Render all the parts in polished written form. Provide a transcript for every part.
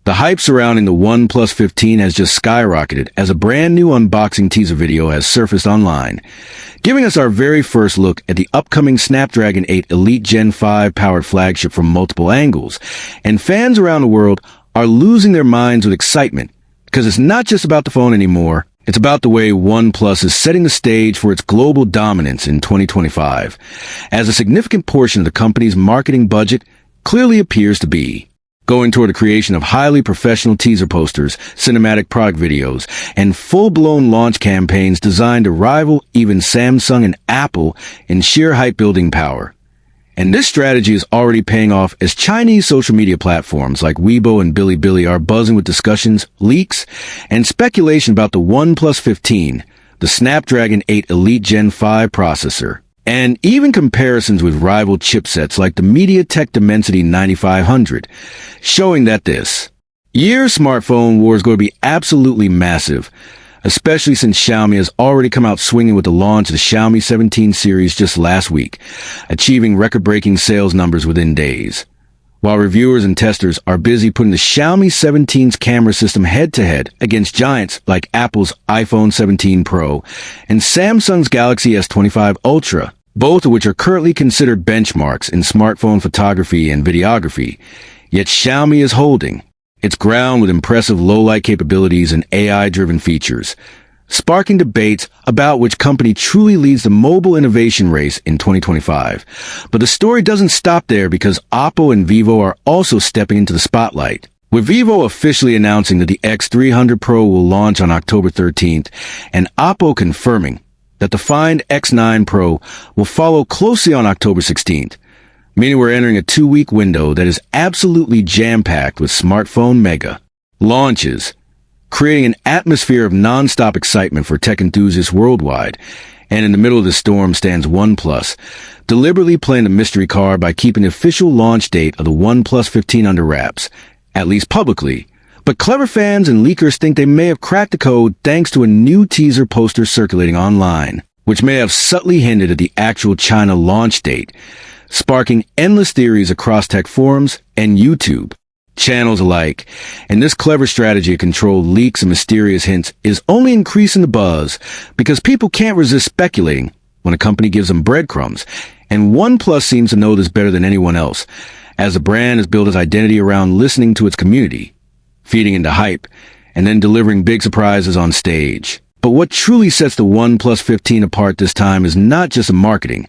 The hype surrounding the OnePlus 15 has just skyrocketed as a brand new unboxing teaser video has surfaced online, giving us our very first look at the upcoming Snapdragon 8 Elite Gen 5 powered flagship from multiple angles. And fans around the world are losing their minds with excitement because it's not just about the phone anymore. It's about the way OnePlus is setting the stage for its global dominance in 2025, as a significant portion of the company's marketing budget clearly appears to be going toward the creation of highly professional teaser posters, cinematic product videos, and full-blown launch campaigns designed to rival even Samsung and Apple in sheer hype-building power. And this strategy is already paying off as Chinese social media platforms like Weibo and Bilibili are buzzing with discussions, leaks, and speculation about the OnePlus 15, the Snapdragon 8 Elite Gen 5 processor, and even comparisons with rival chipsets like the MediaTek Dimensity 9500, showing that this year's smartphone war is going to be absolutely massive, especially since Xiaomi has already come out swinging with the launch of the Xiaomi 17 series just last week, achieving record-breaking sales numbers within days. While reviewers and testers are busy putting the Xiaomi 17's camera system head-to-head against giants like Apple's iPhone 17 Pro and Samsung's Galaxy S25 Ultra, both of which are currently considered benchmarks in smartphone photography and videography, yet Xiaomi is holding its ground with impressive low-light capabilities and AI-driven features, sparking debates about which company truly leads the mobile innovation race in 2025. But the story doesn't stop there because Oppo and Vivo are also stepping into the spotlight, with Vivo officially announcing that the X300 Pro will launch on October 13th, and Oppo confirming that the Find X9 Pro will follow closely on October 16th, meaning we're entering a 2-week window that is absolutely jam-packed with smartphone mega launches, creating an atmosphere of non-stop excitement for tech enthusiasts worldwide. And in the middle of the storm stands OnePlus, deliberately playing the mystery card by keeping the official launch date of the OnePlus 15 under wraps, at least publicly. But clever fans and leakers think they may have cracked the code thanks to a new teaser poster circulating online, which may have subtly hinted at the actual China launch date, sparking endless theories across tech forums and YouTube channels alike. And this clever strategy of controlled leaks and mysterious hints is only increasing the buzz because people can't resist speculating when a company gives them breadcrumbs. And OnePlus seems to know this better than anyone else, as the brand has built its identity around listening to its community, feeding into hype, and then delivering big surprises on stage. But what truly sets the OnePlus 15 apart this time is not just the marketing.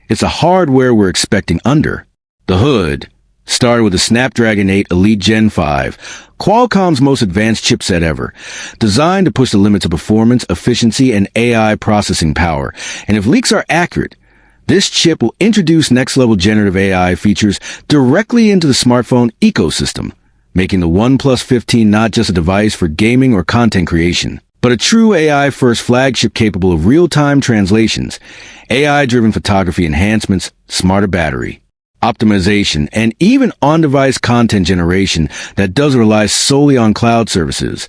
It's the hardware we're expecting under the hood. Started with the Snapdragon 8 Elite Gen 5, Qualcomm's most advanced chipset ever, designed to push the limits of performance, efficiency, and AI processing power. And if leaks are accurate, this chip will introduce next-level generative AI features directly into the smartphone ecosystem, making the OnePlus 15 not just a device for gaming or content creation, but a true AI-first flagship capable of real-time translations, AI-driven photography enhancements, smarter battery optimization, and even on-device content generation that doesn't rely solely on cloud services,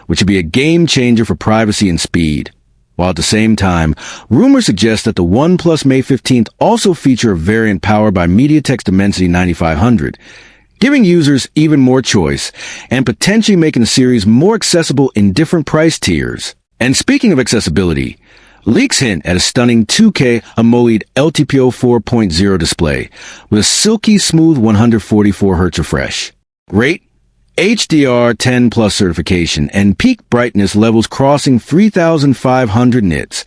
which would be a game-changer for privacy and speed. While at the same time, rumors suggest that the OnePlus May 15th also feature a variant powered by MediaTek's Dimensity 9500, giving users even more choice and potentially making the series more accessible in different price tiers. And speaking of accessibility, leaks hint at a stunning 2K AMOLED LTPO 4.0 display with a silky smooth 144Hz refresh rate, HDR10 Plus certification, and peak brightness levels crossing 3,500 nits,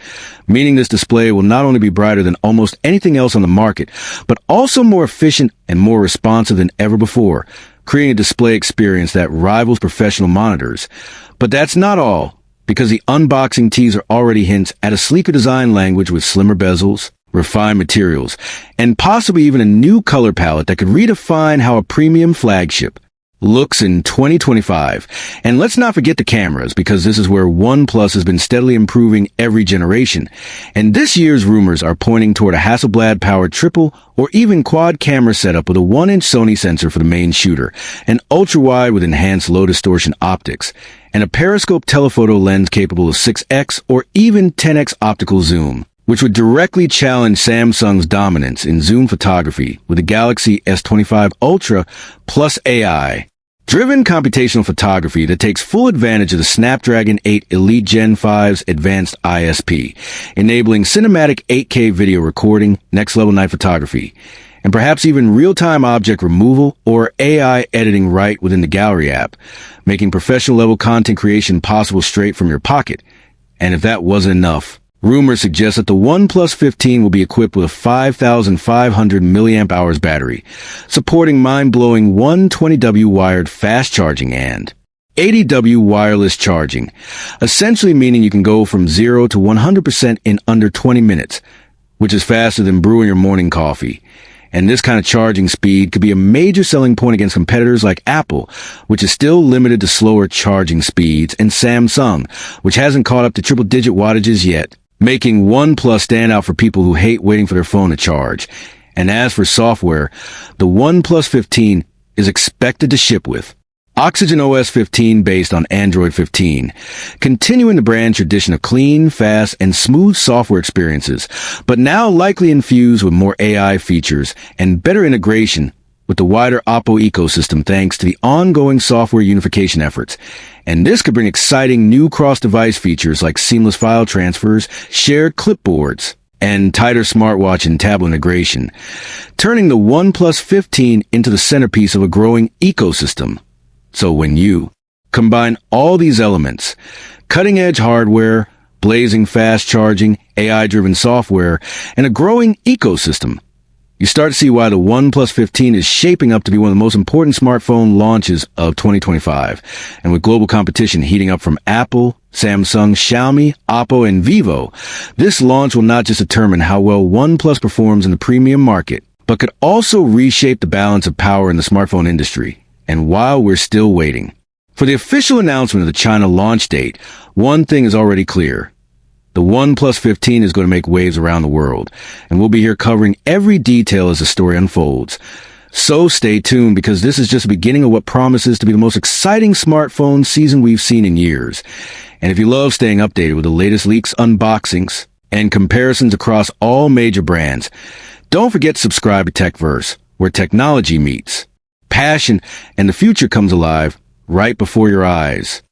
meaning this display will not only be brighter than almost anything else on the market, but also more efficient and more responsive than ever before, creating a display experience that rivals professional monitors. But that's not all, because the unboxing teaser already hints at a sleeker design language with slimmer bezels, refined materials, and possibly even a new color palette that could redefine how a premium flagship looks in 2025. And let's not forget the cameras, because this is where OnePlus has been steadily improving every generation. And this year's rumors are pointing toward a Hasselblad-powered triple or even quad camera setup with a 1-inch Sony sensor for the main shooter, an ultra-wide with enhanced low distortion optics, and a periscope telephoto lens capable of 6x or even 10x optical zoom, which would directly challenge Samsung's dominance in zoom photography with the Galaxy S25 Ultra plus AI. driven computational photography that takes full advantage of the Snapdragon 8 Elite Gen 5's advanced ISP, enabling cinematic 8K video recording, next-level night photography, and perhaps even real-time object removal or AI editing right within the Gallery app, making professional-level content creation possible straight from your pocket. And if that wasn't enough, rumors suggest that the OnePlus 15 will be equipped with a 5,500 mAh battery, supporting mind-blowing 120W wired fast charging and 80W wireless charging, essentially meaning you can go from 0 to 100% in under 20 minutes, which is faster than brewing your morning coffee. And this kind of charging speed could be a major selling point against competitors like Apple, which is still limited to slower charging speeds, and Samsung, which hasn't caught up to triple-digit wattages yet, making OnePlus stand out for people who hate waiting for their phone to charge. And as for software, the OnePlus 15 is expected to ship with Oxygen OS 15 based on Android 15, continuing the brand's tradition of clean, fast, and smooth software experiences, but now likely infused with more AI features and better integration with the wider Oppo ecosystem thanks to the ongoing software unification efforts. And this could bring exciting new cross-device features like seamless file transfers, shared clipboards, and tighter smartwatch and tablet integration, turning the OnePlus 15 into the centerpiece of a growing ecosystem. So when you combine all these elements, cutting-edge hardware, blazing fast charging, AI-driven software, and a growing ecosystem, you start to see why the OnePlus 15 is shaping up to be one of the most important smartphone launches of 2025. And with global competition heating up from Apple, Samsung, Xiaomi, Oppo, and Vivo, this launch will not just determine how well OnePlus performs in the premium market, but could also reshape the balance of power in the smartphone industry. And while we're still waiting for the official announcement of the China launch date, one thing is already clear. The OnePlus 15 is going to make waves around the world, and we'll be here covering every detail as the story unfolds. So stay tuned, because this is just the beginning of what promises to be the most exciting smartphone season we've seen in years. And if you love staying updated with the latest leaks, unboxings, and comparisons across all major brands, don't forget to subscribe to TechVerse, where technology meets passion, and the future comes alive right before your eyes.